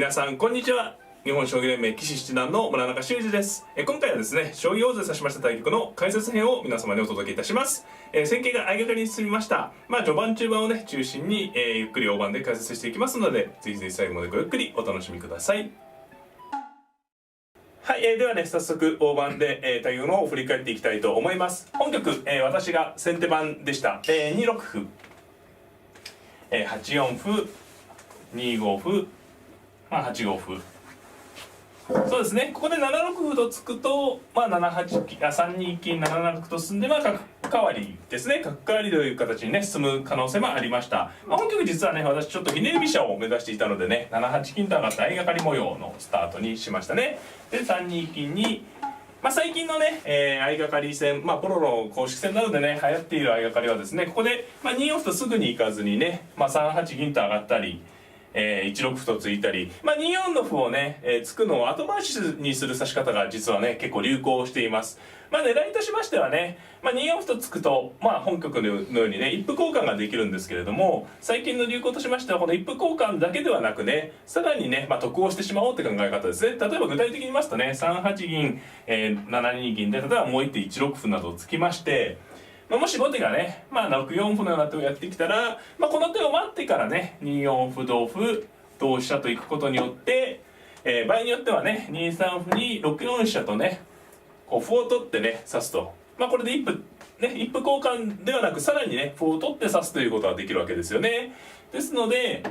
皆さんこんにちは。日本将棋連盟棋士七段の村中修二です。今回はですね、将棋王座指しました対局の解説編を皆様にお届けいたします。戦型が相掛かりに進みました。序盤中盤をね中心に、ゆっくり大盤で解説していきますので、ぜひぜひ最後までごゆっくりお楽しみください。はい、ではね早速大盤で、対局の方を振り返っていきたいと思います。本局、私が先手番でした。2六歩、8四歩、2五歩、8五歩、そうですね。ここで7六歩と突くと、7八金、3二金、7七角と進んで、角換わりですね。角換わりという形にね進む可能性もありました。本局実はね、私ちょっとひねり飛車を目指していたのでね、7八金と上がった相掛かり模様のスタートにしましたね。で3二金に、最近のね、相掛かり戦、プロの公式戦などでね流行っている相掛かりはですね、ここで、2四歩とすぐに行かずにね、3八銀と上がったり、1六歩と突いたり、2四の歩をね、突くのを後回しにする指し方が実はね結構流行しています。狙いとしましてはね、2四歩と突くと、本局のようにね一歩交換ができるんですけれども、最近の流行としましてはこの一歩交換だけではなくね、さらにね、得をしてしまおうって考え方ですね。例えば具体的に言いますとね、3八銀、7二銀で例えばもう一手1六歩などを突きまして、もし後手がね、6四歩のような手をやってきたら、この手を待ってからね2四歩同歩同飛車といくことによって、場合によってはね2三歩に6四飛車とねこう歩を取ってね指すと、これで一歩交換ではなくさらにね歩を取って指すということができるわけですよね。ですので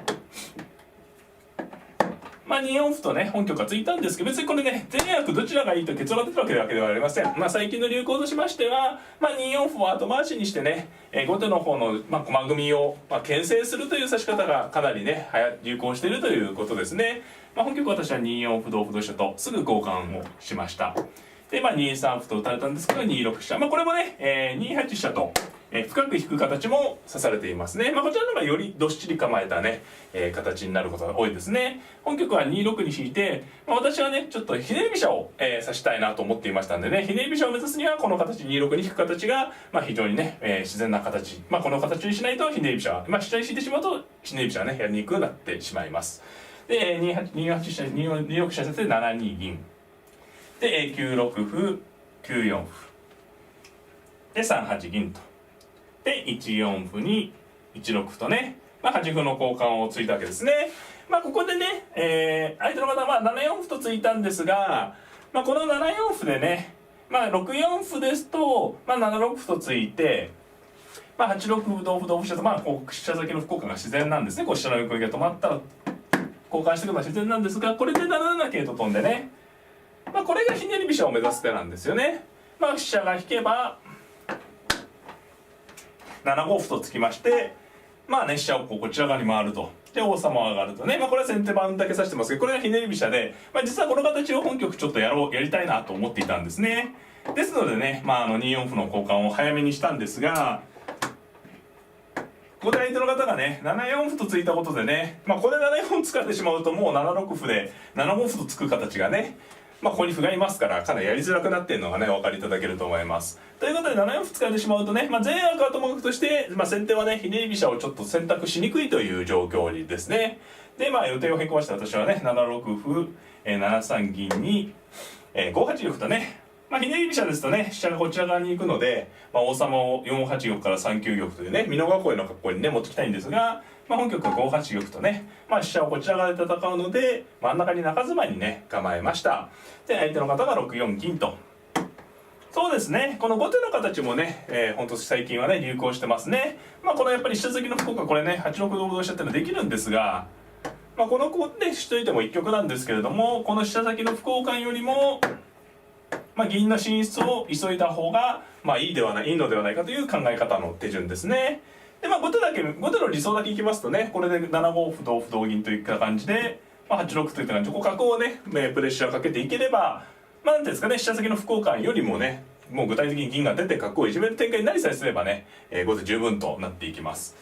2四歩とね本局は突いたんですけど、別にこれね善悪どちらがいいと結論が出たわけではありません。最近の流行としましては、2四歩を後回しにしてね、後手の方の、駒組みを、牽制するという指し方がかなりね流行しているということですね。本局私は2四歩同歩同飛車とすぐ交換をしました。で2三歩と打たれたんですけど2六飛車、これもね、2八飛車と深く引く形も指されていますね。こちらの方がよりどっしり構えたね、形になることが多いですね。本局は2六に引いて、私はねちょっとひねり飛車を、指したいなと思っていましたんでね、ひねり飛車を目指すにはこの形2六に引く形が、非常にね、自然な形、この形にしないとひねり飛車、飛車に引いてしまうとひねり飛車はねやりにくくなってしまいます。で2八飛車2六飛車先生7二銀で9六歩9四歩で3八銀と。で1四歩に1六歩とね、端歩の交換をついたわけですね。ここでね、相手の方は7四歩とついたんですが、この7四歩でね、6四歩ですと、7六歩とついて、8六歩同歩同歩飛車とこう飛車先の歩交換が自然なんですね。こう飛車の横利きが止まったら交換していくのが自然なんですが、これで7七桂と飛んでね、これがひねり飛車を目指す手なんですよね。飛車が引けば7五歩と突きまして、飛車をこちら側に回ると。で王様は上がるとね、これは先手番だけ指してますけど、これがひねり飛車で、実はこの形を本局ちょっとやりたいなと思っていたんですね。ですのでね、2四歩の交換を早めにしたんですが、ここで相手の方がね7四歩と突いたことでね、ここで7四歩使ってしまうともう7六歩で7五歩と突く形がね、ここに歩がいますからかなりやりづらくなっているのがねお分かりいただけると思います。ということで7四歩使ってしまうとね、善悪はともかくとして、先手はねひねり飛車をちょっと選択しにくいという状況にですね。で予定を変更して私はね7六歩、7三銀に、5八玉とね、ひねり飛車ですとね飛車がこちら側に行くので、王様を4八玉から3九玉というね美濃囲いの格好にね持ってきたいんですが、本局は5八玉とね、飛車をこちら側で戦うので真ん中に中住まいにね構えました。で相手の方が6四銀と。そうですね、この後手の形もね、ほんと最近はね流行してますね。このやっぱり飛車先の歩交換これね8六同歩同飛車っていうのはできるんですが、この子でしといても一局なんですけれども、この飛車先の歩交換よりも銀の進出を急いだ方がいいのではないかという考え方の手順ですね。で後手の理想だけいきますとね、これで7五歩同歩同銀といった感じで、8六といった感じで角をねプレッシャーかけていければ、なんていうんですかね、飛車先の歩交換よりもねもう具体的に銀が出て角をいじめる展開になりさえすればね、後手十分となっていきます。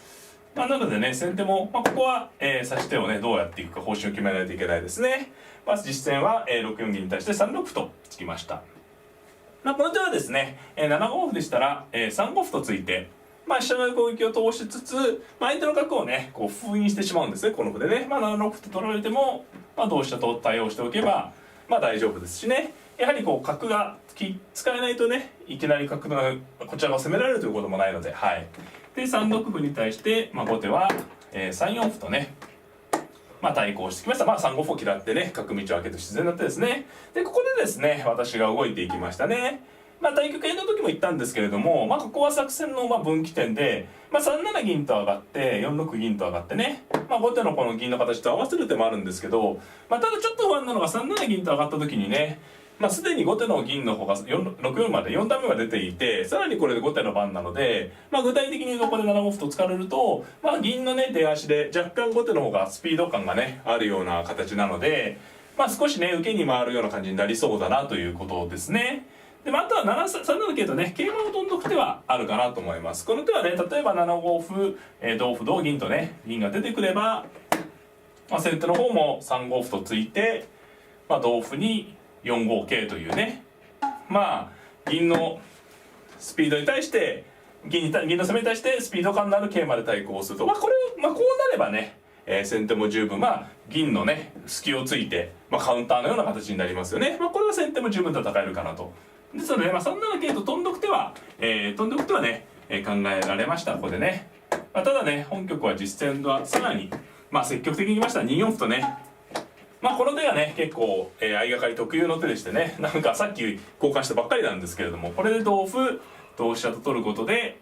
なのでね先手も、ここは、指し手をねどうやっていくか方針を決めないといけないですね。まず実戦は、6四銀に対して3六歩と突きました。この手はですね、7五歩でしたら、3五歩と突いて、飛車の攻撃を通しつつ、相手の角をねこう封印してしまうんですね、この歩でね。7六歩と取られても、まあ、同飛車と対応しておけばまあ大丈夫ですしね。やはりこう角が使えないとね、いきなり角のこちらが攻められるということもないので、はい。で3六歩に対して、まあ、後手は、3四歩とね、まあ、対抗してきました。まあ3五歩を嫌ってね、角道を開けて自然な手ですね。でここでですね、私が動いていきましたね。まあ対局演の時も言ったんですけれども、まあここは作戦のまあ分岐点で、まあ3七銀と上がって4六銀と上がってね、まあ後手のこの銀の形と合わせる手もあるんですけど、まあただちょっと不安なのが3七銀と上がった時にね、まあ、すでに後手の銀の方が6四まで4段目が出ていて、さらにこれで後手の番なので、まあ、具体的にここで7五歩と突かれると、まあ、銀のね出足で若干後手の方がスピード感がねあるような形なので、まあ、少しね受けに回るような感じになりそうだなということですね。で、まあ、あとは3七桂とね桂馬を飛んどく手はあるかなと思います。この手はね、例えば7五歩、同歩同銀とね銀が出てくれば、まあ、先手の方も3五歩と突いて、まあ、同歩に4五桂というね、まあ銀のスピードに対して銀の攻めに対してスピード感のある桂馬で対抗すると、まあこれを、まあ、こうなればね、先手も十分、まあ銀のね隙をついて、まあ、カウンターのような形になりますよね。まあこれは先手も十分戦えるかなと。ですので、まあ、3七桂と飛んどく手はね、考えられました。ここでね、まあ、ただね本局は実戦はさらに、まあ、積極的にいきました。2四歩とね、まあこの手がね結構、相掛かり特有の手でしてね、なんかさっき交換したばっかりなんですけれども、これで同歩同飛車と取ることで、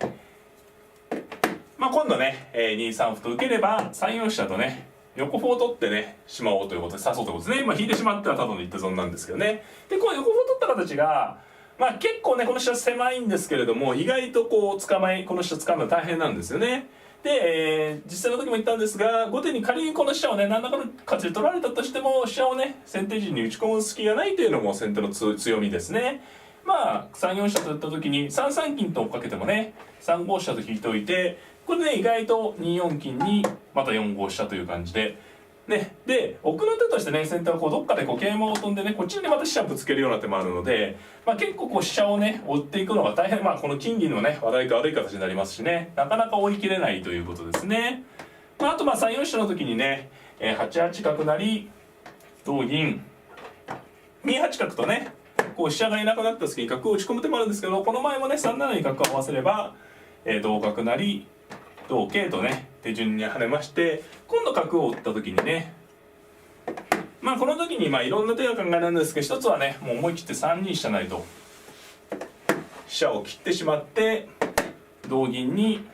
まあ今度ね、2三歩と受ければ3四飛車とね横歩を取ってねしまおうということで指そうということですね。まあ引いてしまってはただの一手損なんですけどね。でこの横歩を取った形がまあ結構ねこの飛車狭いんですけれども、意外とこうこの飛車掴むの大変なんですよね。で、実際の時も言ったんですが、後手に仮にこの飛車をね何らかの形で取られたとしても、飛車をね先手陣に打ち込む隙がないというのも先手の強みですね。まあ3四飛車と打った時に3三金と追っかけてもね3五飛車と引いておいて、これね意外と2四金にまた4五飛車という感じでね、で奥の手としてね先手はこうどっかでこう桂馬を飛んでねこっちにまた飛車ぶつけるような手もあるので、まあ、結構こう飛車をね追っていくのが大変、まあこの金銀のね悪い形になりますしね、なかなか追い切れないということですね。まあ、あとまあ3四飛車の時にね8八角成同銀2八角とねこう飛車がいなくなった隙に角を打ち込む手もあるんですけど、この前もね3七に角を合わせれば、同角成同桂とね手順に跳ねまして、今度角を打った時にね、まあこの時にまあいろんな手が考えられるんですけど、一つはねもう思い切って3二飛車成と飛車を切ってしまって同銀に、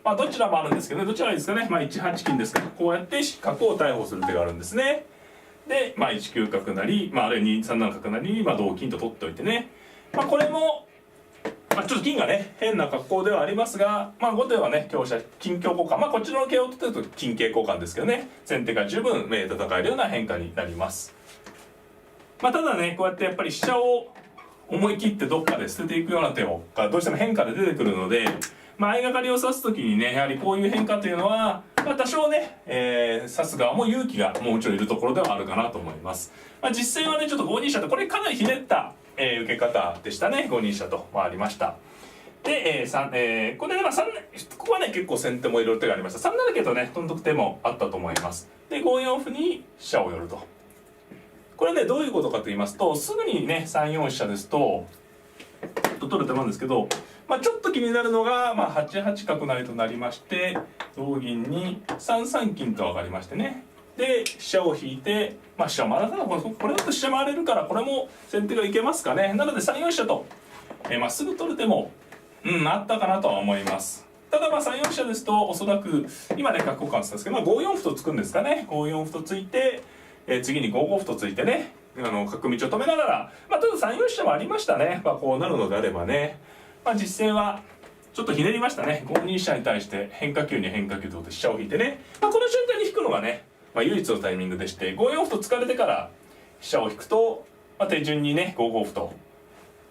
まあどちらもあるんですけどね、どちらがいいですかね、まあ1八金ですから、こうやって角を逮捕する手があるんですね。でまあ1九角成、まあ、あるいは3七角成にまあ同金と取っておいてね、まあこれもまあ、ちょっと金がね変な格好ではありますが、まあ、後手はね香車金香交換、まあこっちの桂を取ってると金桂交換ですけどね、先手が十分戦えるような変化になります。まあ、ただねこうやってやっぱり飛車を思い切ってどっかで捨てていくような手がどうしても変化で出てくるので、まあ、相掛かりを指す時にねやはりこういう変化というのは、まあ、多少ね、指す側も勇気がもちろんいるところではあるかなと思います。まあ、実戦はねちょっと5二飛車とこれかなりひねった受け方でしたね。5二飛車と回りました。で、これでまあここはね結構先手もいろいろ手がありました。3七桂とね飛んどく手もあったと思います。で5四歩に飛車を寄ると。これねどういうことかと言いますと、すぐにね3四飛車ですと取る手なんですけど、まあ、ちょっと気になるのが、まあ、8八角成となりまして、同銀に3三金と上がりましてね、で飛車を引いて、まあ、飛車を回らせない、これだと飛車回れるからこれも先手がいけますかね。なので3四飛車とまっすぐ取る手もあったかなとは思います。ただまあ3四飛車ですとおそらく今ね角交換したんですけど、まあ、5四歩と突くんですかね。5四歩と突いて、次に5五歩と突いてね角道を止めながら、まあ、ただ3四飛車もありましたね。まあ、こうなるのであればね、まあ、実戦はちょっとひねりましたね。5二飛車に対して変化球に変化球ということで飛車を引いてね、まあ、この瞬間に引くのがね、まあ、唯一のタイミングでして、5四歩と突かれてから飛車を引くと、まあ、手順にね5五歩と、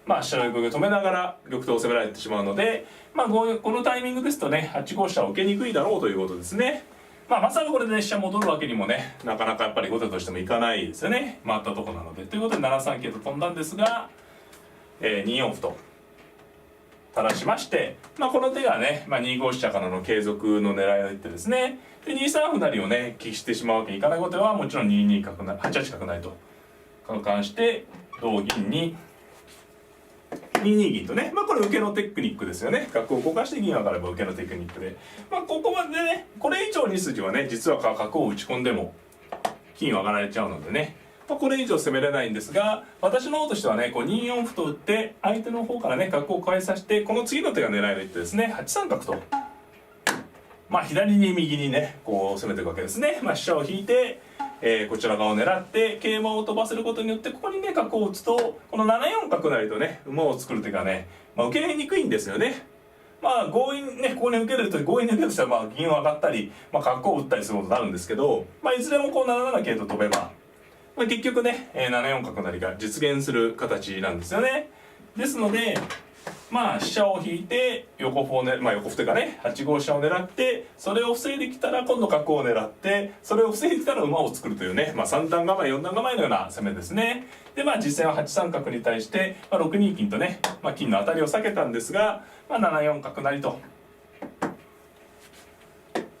まあ、飛車の横を止めながら玉頭を攻められてしまうので、まあ、このタイミングですとね8五飛車を受けにくいだろうということですね。まあ、まさかこれで、ね、飛車戻るわけにもねなかなかやっぱり後手としてもいかないですよね、回ったとこなので。ということで7三桂と飛んだんですが、2四歩と垂らしまして、まあ、この手がね、まあ、2五飛車からの継続の狙いの一手ですね。で2三歩成をね喫してしまうわけにいかない後手はもちろん2二角成8八角成と交換して同銀に2二銀とね、まあこれ受けのテクニックですよね。角を交換して銀上がれば受けのテクニックで、まあここまでねこれ以上2筋はね実は角を打ち込んでも金を上がられちゃうのでね、まあ、これ以上攻めれないんですが、私の方としてはねこう2四歩と打って相手の方からね角を返させて、この次の手が狙える一手ですね、8三角と。まあ左に右にねこう攻めていくわけですね。まあ飛車を引いて、こちら側を狙って桂馬を飛ばせることによってここにね角を打つとこの7四角成とね馬を作る手がね、まあ、受けにくいんですよね。まあ強引ねここに受けると強引に受けるとしたらまあ銀を上がったり、まあ、角を打ったりすることになるんですけど、まあ、いずれもこう7七桂と飛べば、まあ、結局ね7四角成が実現する形なんですよね。ですのでまあ飛車を引いて横歩をね、まあ、横歩というかね8五飛車を狙って、それを防いできたら今度角を狙って、それを防いできたら馬を作るというね、まあ、3段構え4段構えのような攻めですね。でまあ実戦は8三角に対して、まあ、6二金とね、まあ、金の当たりを避けたんですが、まあ、7四角成と。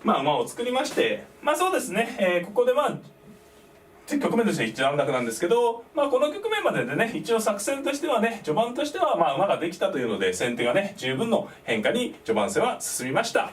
まあ馬を作りまして、まあそうですね、ここでまあ局面としては一段落なんですけど、まあ、この局面まででね一応作戦としてはね序盤としてはまあ馬ができたというので、先手がね十分の変化に序盤戦は進みました。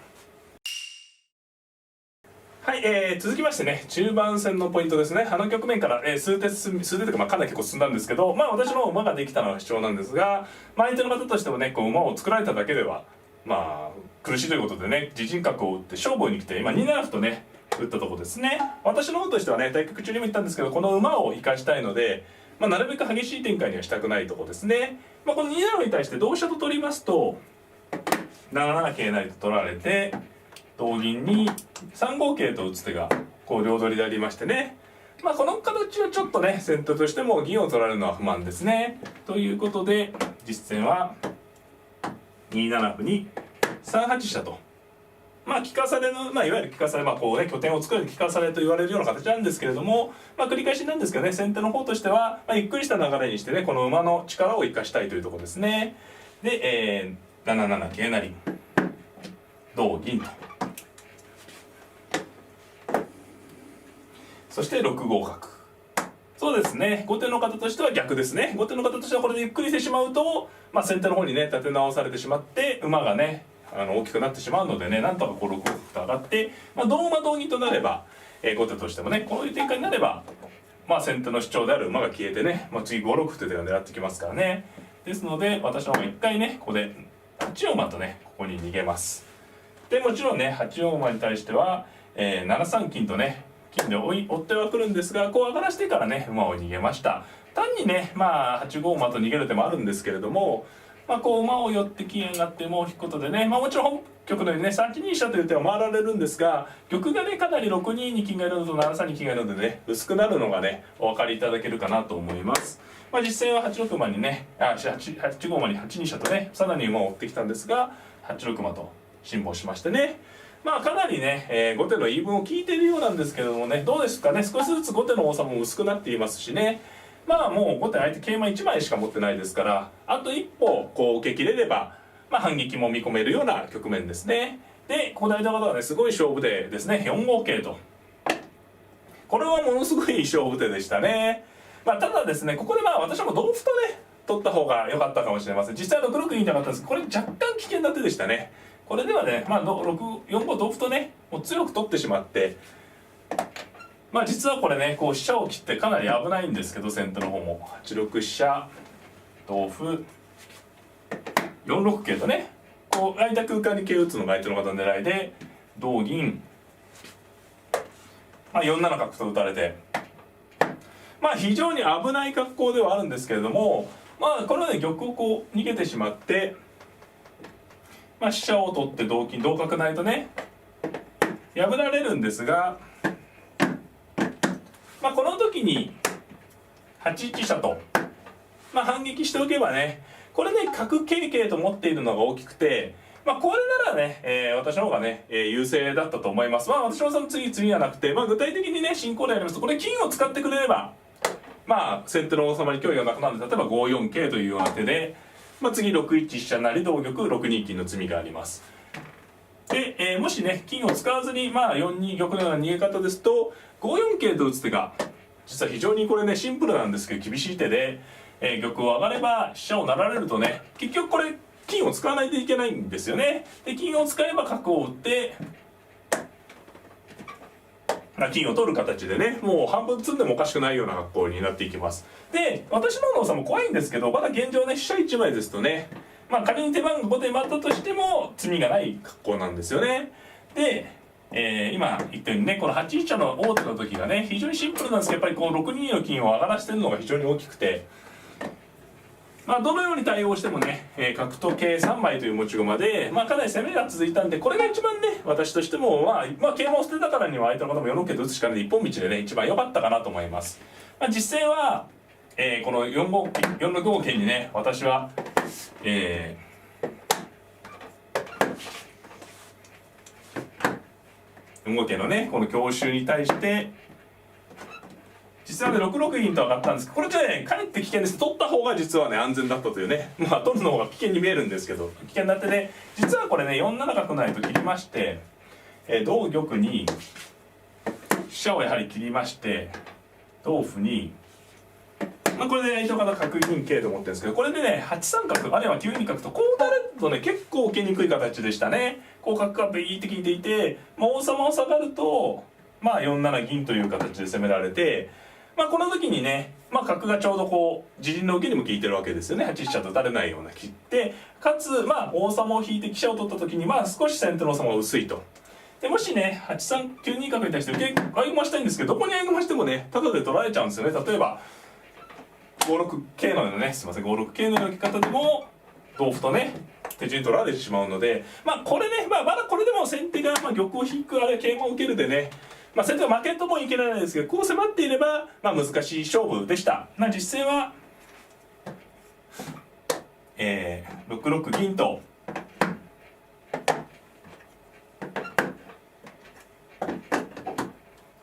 はい、続きましてね中盤戦のポイントですね。あの局面から、数手というか、まあ、かなり結構進んだんですけど、まあ私の馬ができたのは主張なんですが、まあ、相手の方としてもねこう馬を作られただけではまあ苦しいということでね自陣角を打って勝負に来て今2七歩とね打ったとこですね。私の方としてはね対局中にも言ったんですけど、この馬を生かしたいので、まあ、なるべく激しい展開にはしたくないとこですね。まあ、この2七歩に対して同飛車と取りますと7七桂成と取られて、同銀に3五桂と打つ手がこう両取りでありましてね、まあ、この形はちょっとね先手としても銀を取られるのは不満ですね。ということで実戦は2七歩に3八飛車と。まあ利かされの、まあ、いわゆる利かされ、まあこうね拠点を作る利かされと言われるような形なんですけれども、まあ繰り返しなんですけどね、先手の方としては、まあ、ゆっくりした流れにしてねこの馬の力を生かしたいというところですね。で、7七桂成同銀と、そして6五角。そうですね、後手の方としては逆ですね。後手の方としてはこれでゆっくりしてしまうと、まあ、先手の方にね立て直されてしまって馬がね大きくなってしまうのでね、なんとかこう6五角と上がって、まあ、同馬同銀となれば、後手としてもねこういう展開になれば、まあ、先手の主張である馬が消えてね、まあ、次5六歩という手が狙ってきますからね。ですので私の方が一回ねここで8四馬とねここに逃げます。でもちろんね8四馬に対しては、7三金とね金で追ってはくるんですが、こう上がらせてからね馬を逃げました。単にねまあ8五馬と逃げる手もあるんですけれども、まあこう馬を寄って金上がって馬を引くことでね、まあもちろん本局のようにね3一2飛車という手を回られるんですが、玉がねかなり6二に金がいるのと7三に金がいるのでね薄くなるのがねお分かりいただけるかなと思います。まあ実戦は8六馬にね8五馬に8二飛車とねさらに馬を追ってきたんですが、8六馬と辛抱しましてね、まあかなりね、後手の言い分を聞いているようなんですけれどもね、どうですかね、少しずつ後手の王様も薄くなっていますしね、まあもう後手相手桂馬1枚しか持ってないですから、あと一歩こう受け切れれば、まあ、反撃も見込めるような局面ですね。でここで相手の方はねすごい勝負手ですね、4五桂と。これはものすごい勝負手でしたね。まあただですねここでまあ私はもう同歩とね取った方が良かったかもしれません。実際6六にいたかったんですけど、これ若干危険な手でしたね。これではね、まあ、4五同歩とねもう強く取ってしまって、まあ実はこれねこう飛車を切ってかなり危ないんですけど、先手の方も8六飛車同歩4六桂とねこう空いた空間に桂打つのが相手の方の狙いで、同銀、まあ、4七角と打たれて、まあ非常に危ない格好ではあるんですけれども、まあこれはね玉をこう逃げてしまって、まあ、飛車を取って同金同角成とね破られるんですが、まあ、この時に8一飛車と、まあ、反撃しておけばねこれね角桂桂と持っているのが大きくて、まあ、これならね、私の方がね、優勢だったと思います。まあ私もその次はなくて、まあ、具体的にね進行でやりますとこれ金を使ってくれればまあ先手の王様に脅威がなくなるので、例えば5四桂というような手で次6一飛車成同玉6二金の詰みがあります。で、もしね金を使わずに4二玉のような逃げ方ですと5四桂と打つ手が実は非常にこれねシンプルなんですけど厳しい手で、玉を上がれば飛車を成られるとね結局これ金を使わないといけないんですよね。で金を使えば角を打って金を取る形でねもう半分積んでもおかしくないような格好になっていきます。で私の王様も怖いんですけどまだ現状ね飛車1枚ですとね仮に手番が後手に回ったとしても詰みがない格好なんですよね。で、今言ったようにねこの8一飛車の王手の時がね非常にシンプルなんですけどやっぱりこう6二の金を上がらせてるのが非常に大きくてどのように対応してもね角と桂3枚という持ち駒でかなり攻めが続いたんでこれが一番ね私としても桂馬を捨てたからには相手の方も4六桂と打つしかないで一本道でね一番良かったかなと思います。実戦は、この4六桂にね私は4五桂のねこの強襲に対して実はね6六銀と上がったんですけどこれじゃねかえって危険です。取った方が実はね安全だったというね取るの方が危険に見えるんですけど危険になってね実はこれね4七角成と切りまして、同玉に飛車をやはり切りまして同歩にこれで相手の方角銀桂と思ってるんですけどこれでね8三角あるいは9二角とこう打たれるとね結構受けにくい形でしたね。こう角がビーって効いていて、王様を下がると4七銀という形で攻められてこの時にね角がちょうどこう自陣の受けにも効いてるわけですよね。8一飛車と打たれないような切ってかつ王様を引いて飛車を取った時に少し先手の王様が薄いと。でもしね8三9二角に対して受け合駒したいんですけどどこに合駒してもねタダで取られちゃうんですよね。例えば5六桂のようなねすいません5六桂のような受け方でも同歩とね手順に取られてしまうのでこれねまだこれでも先手が玉を引くあるいは桂馬を受けるでね先手は負けともいけないですけどこう迫っていれば難しい勝負でした。実戦は、6六銀と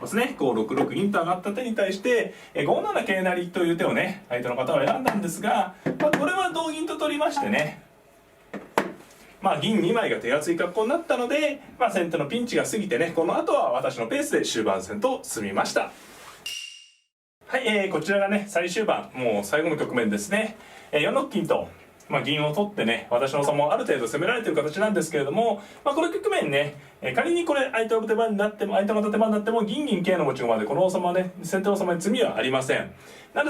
ですねこう6六銀と上がった手に対して5七桂成という手をね相手の方は選んだんですが、これは同銀と取りましてね銀2枚が手厚い格好になったので、先手のピンチが過ぎてねこの後は私のペースで終盤戦と進みました。はい、こちらがね最終盤もう最後の局面ですね。4六金と、銀を取ってね私の王様をある程度攻められている形なんですけれども、この局面ね仮にこれ相手の手番になっても相手の手番になっても銀桂の持ち駒でこの王様はね先手の王様に詰みはありません。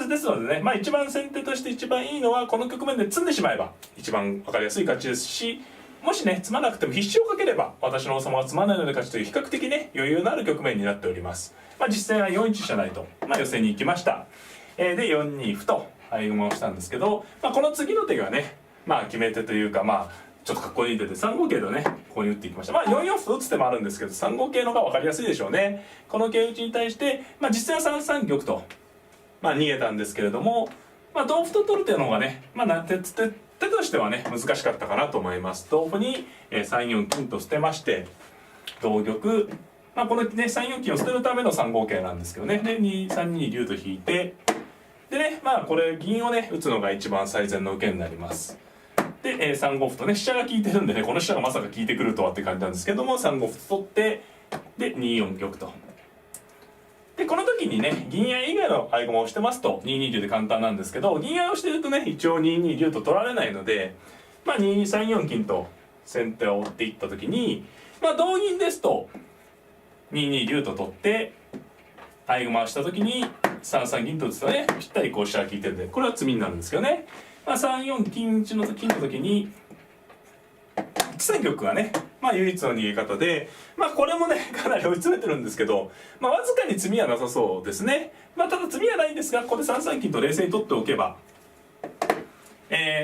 ですのでね一番先手として一番いいのはこの局面で詰んでしまえば一番分かりやすい勝ちですしもしね詰まなくても必至をかければ私の王様が詰まないので勝ちという比較的ね余裕のある局面になっております。実戦は4一飛車成と、寄せに行きました。で4二歩と合駒をしたんですけど、この次の手がね決め手というかちょっとかっこいい手で3五桂とねここに打っていきました。4四歩と打つ手もあるんですけど3五桂の方が分かりやすいでしょうね。この桂打ちに対して実戦は3三玉と逃げたんですけれども同歩と取る手の方がね手としてはね難しかったかなと思います。同歩に3四金と捨てまして同玉このね3四金を捨てるための3五桂なんですけどねで3二竜と引いてでねこれ銀をね打つのが一番最善の受けになります。で、3五歩とね飛車が効いてるんでねこの飛車がまさか効いてくるとはって感じなんですけども3五歩と取ってで2四玉と。でこの時にね銀合い以外の合駒をしてますと2二竜で簡単なんですけど銀合いをしてるとね一応2二竜と取られないので3四金と先手を追っていった時に同銀ですと2二竜と取って合駒をした時に3三銀と打つとねぴったりこう飛車が効いてるんでこれは詰みになるんですけどね3四金の時に1三玉がね唯一の逃げ方でこれもねかなり追い詰めてるんですけどわずかに詰みはなさそうですね。ただ詰みはないんですがここで3三金と冷静に取っておけば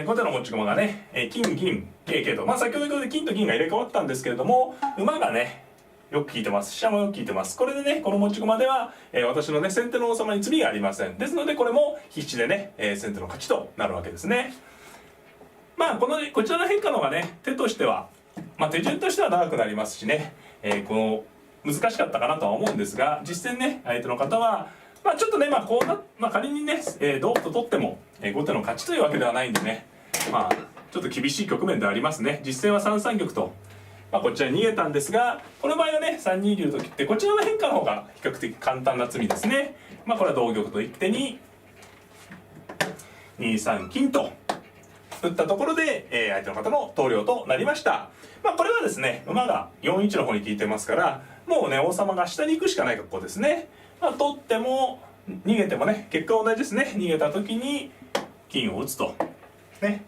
後手の持ち駒がね金銀桂桂と先ほど言った金と銀が入れ替わったんですけれども馬がねよく効いてます飛車もよく効いてます。これでねこの持ち駒では私のね先手の王様に詰みがありません。ですのでこれも必至でね先手の勝ちとなるわけですね。こちらの変化の方がね手としては手順としては長くなりますしね、この難しかったかなとは思うんですが実戦ね相手の方はちょっとね仮にね同歩と取っても後手の勝ちというわけではないんでねまあちょっと厳しい局面でありますね。実戦は3三玉と、こちらに逃げたんですが、この場合はね3二竜と切ってこちらの変化の方が比較的簡単な詰みですね。これは同玉と一手に2三金と打ったところで、相手の方の投了となりました。これはですね馬が4一の方に効いてますから、もうね王様が下に行くしかない格好ですね。取っても逃げてもね結果は同じですね。逃げた時に金を打つとね、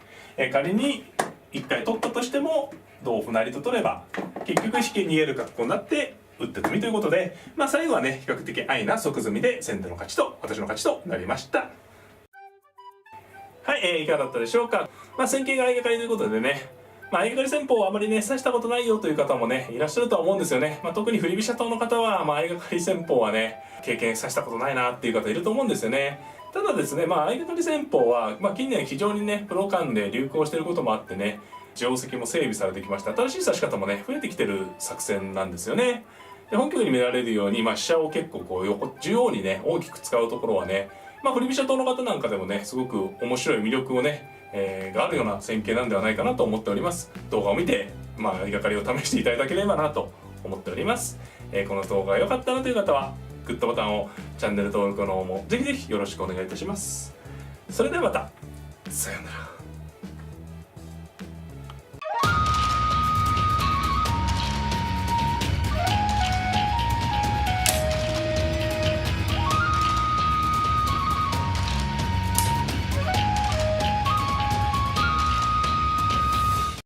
仮に1回取ったとしても同歩成と取れば結局引き逃げる格好になって打って詰みということで、最後はね比較的安易な即詰みで先手の勝ちと私の勝ちとなりました。はい、いかがだったでしょうか。戦型が相掛かりということでね、相掛かり戦法をあまりね指したことないよという方もねいらっしゃるとは思うんですよね。特に振り飛車党の方は、相掛かり戦法はね経験指したことないなっていう方いると思うんですよね。ただですね、相掛かり戦法は、近年非常にねプロ間で流行していることもあってね、定石も整備されてきました。新しい指し方もね増えてきてる作戦なんですよね。で本局に見られるように、飛車を結構こう中央にね大きく使うところはね、振り飛車党の方なんかでもねすごく面白い魅力をね、があるような戦型なんではないかなと思っております。動画を見て相掛かりを試していただければなと思っております。この動画が良かったなという方はグッドボタンを、チャンネル登録の方もぜひぜひよろしくお願いいたします。それではまた、さようなら。